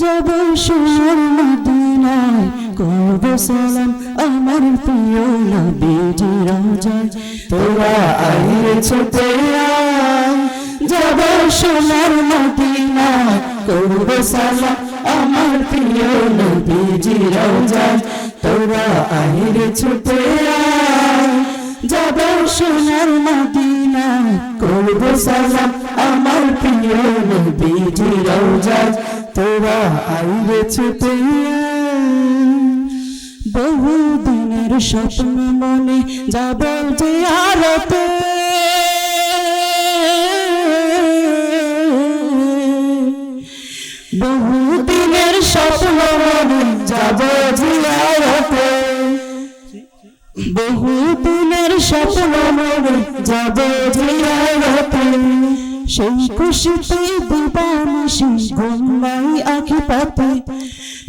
যাব সোনার মদিনায় করব সালাম আমার প্রিয় নবীজি রওজায় তোরা আইরে ছুটে আয় যাব সোনার মদিনায় করব সালাম আমার প্রিয় নবীজি রওজায় তোরা আইরে ছুটে আয় যাব সোনার মদিনায় করব সালাম আমার প্রিয় নবীজি রওজায় তোরা আইরে ছুটে বহু দিনের স্বপ্ন মনে যাব যে আরতে বহু দিনের স্বপ্ন মনে যাব যে আরতে বহু দিনের স্বপ্ন মনে যাব যে আরতে সেই খুশিতে দিবানিশি ঘুমাই আঁখি পাতে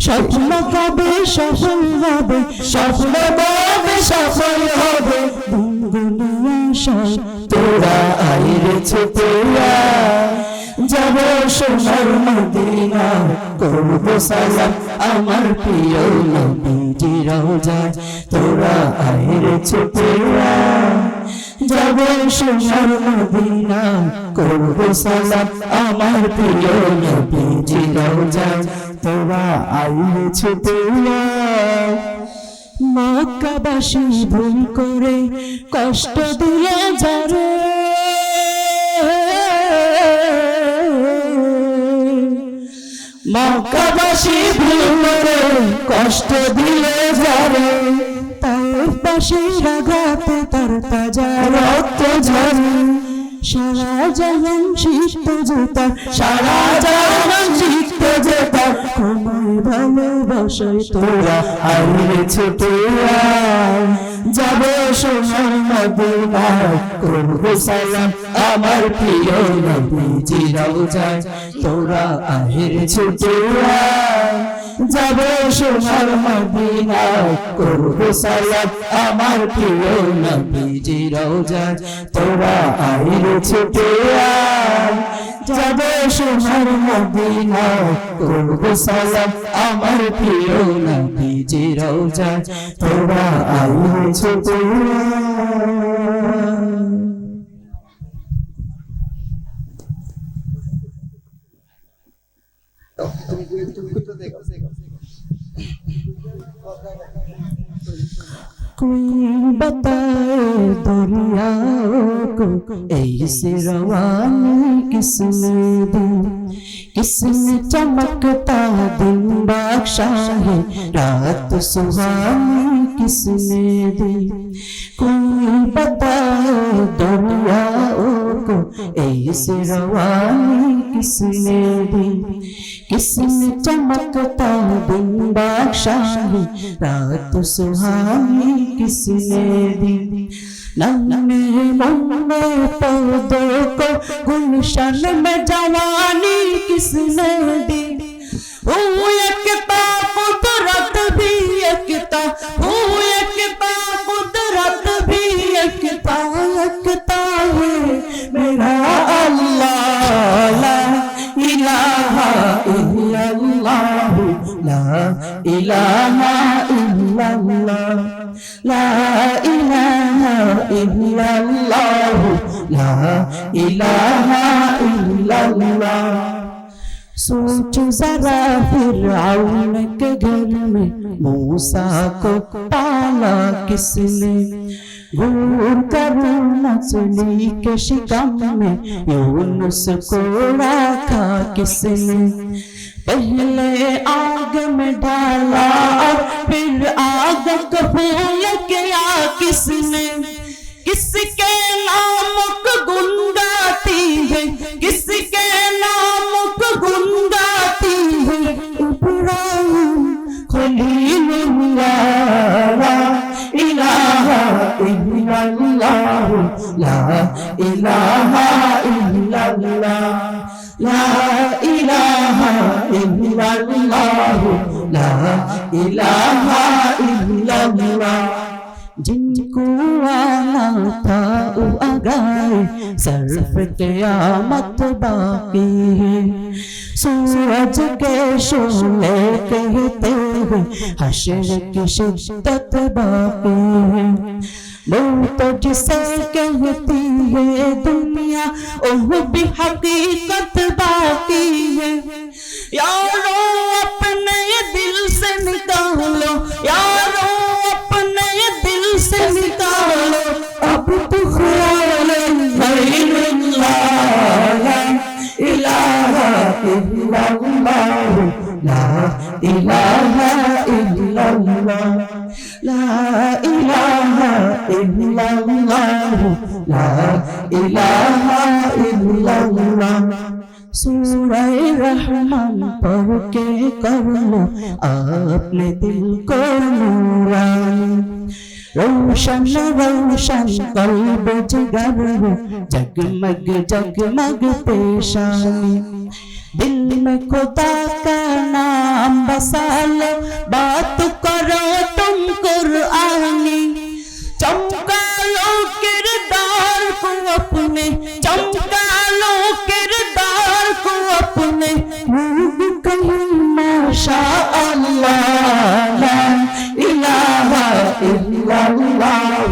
স্বপ্ন কবে সফল হবে স্বপ্ন কবে সফল হবে গুনগুনিয়া আশায় তোরা আইরে ছুটে যাব সোনার মদিনা করব সালাম আমার প্রিয় নবীজি রওজায় তোরা আইরে ছুটে যাব সোনার মদিনা করব সালাম আমার প্রিয় নবীজি রওজায় তোরা আইরে ছুটে মক্কাবাসী ভুল করে কষ্ট দিলে যারে মক্কাবাসী ভুল করে কষ্ট দিলে যারে তার পাশে রাগাতে তার তাজা রক্ত ঝরে সারা জাহান সিক্ত জোতা সারা জাহান সিক্ত জোতা তোমায় ভালোবাসায় তোরা আইরে ছুটে যাব সোনার মদিনায় করব সালাম আমার প্রিয় নবীজি রওজায় তোরা আইরে ছুটে যাব সোনার মদিনায় করব সালাম আমার প্রিয় নবীজি রওজায় তোরা আইরে ছুটে যাব সোনার মদিনায় করব সালাম আমার প্রিয় নবীজি রওজায় তোরা আইরে ছুটে कोई बताए दरियाओं को ऐसे रवानी किसने दी किसने चमकता दिन बख्शा है रात सुहानी किसने दी कोई बताए दरियाओं को ऐसे रवानी किसने दी किसने चमकता दिन बख्शा है रात सुहानी किसने दी नन्हे मुन्ने पौधों को गुलशन में जवानी किसने दी एकता कुदरत भी एकता एकता कुदरत भी एकता एकता है मेरा अल्लाह ला इलाहा इल्लल्लाह ला इलाहा इल्लल्लाह ला इलाहा इल्लल्लाह ला इलाहा इल्लल्लाह सोच जरा फिरऔन के घर में मूसा को पाला किसने घूर कर मछली के शिकम में यूनुस को रखा किसने पहले आग में डाला और फिर आग को फूल किया किसने किसके नाम को गुंगाती है किसके नाम को गुंगाती है इब्राहिम खलीलुल्लाह ला इलाहा इल्लल्लाह ला इलाहा इल्लल्लाह ला इलाहा इल्लल्लाह ला इलाहा इल्लल्लाह जिनको आना था वो आ गए सर्फ क़यामत बाकी है सूरज के शोले कहते हैं हश्र की शिद्दत बाकी है। मौत जिसे कहती है दुनिया वो भी हकीकत बाकी है। यारो अपने दिल से निकालो, यारो अपने दिल से निकालो अब तो ख्याल गैरुल्लाह ला इलाहा इल्लल्लाह, ला इलाहा इल्लल्लाह, ला इलाहा इल्लल्लाह, ला इलाहा इल्लल्लाह। सूरह रहमान पढ़ के कर लो अपने दिल को नूरानी, रोशन रोशन कल्ब जिगर हो जगमग जगमग पेशानी। दिल में खुदा का नाम बसा लो, बात करो तुम कुरआनी। चमका लो किरदार को अपने, चमका लो किरदार को अपने, खूब कहीं माशा अल्लाह। ला इलाहा इल्लल्लाह,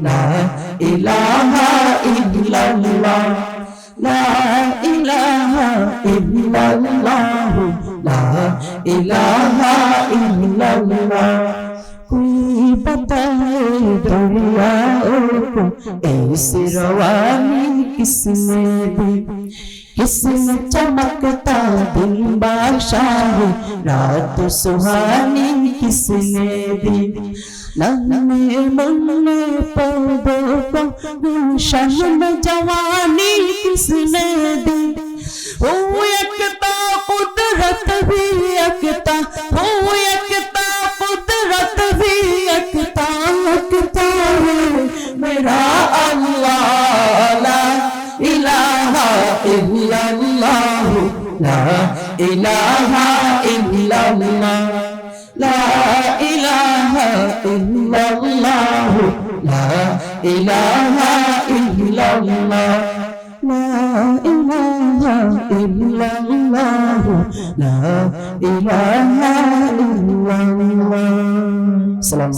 ला इलाहा इल्लल्लाह, ला इलाहा इल्लल्लाह, ला इलाहा इल्लल्लाह। कोई बताए दरियाओं को ऐसी रवानी किसने दी, किसने चमकता दिन बादशाह रात सुहानी किसने दी। नन्हे मुन्ने पौधों को गुलशन में जवानी किसने दी। हो एकता कुदरत भी एकता, हो एकता कुदरत भी एकता, एकता है मेरा अल्लाह। ला इलाहा इल्लल्लाह, ला इलाहा इल्लल्लाह, ला इलाहा इल्लल्लाह, ला इलाहा इल्लल्लाह, ला इलाहा इल्लल्लाह, ला इलाहा इल्लल्लाह। सलाम।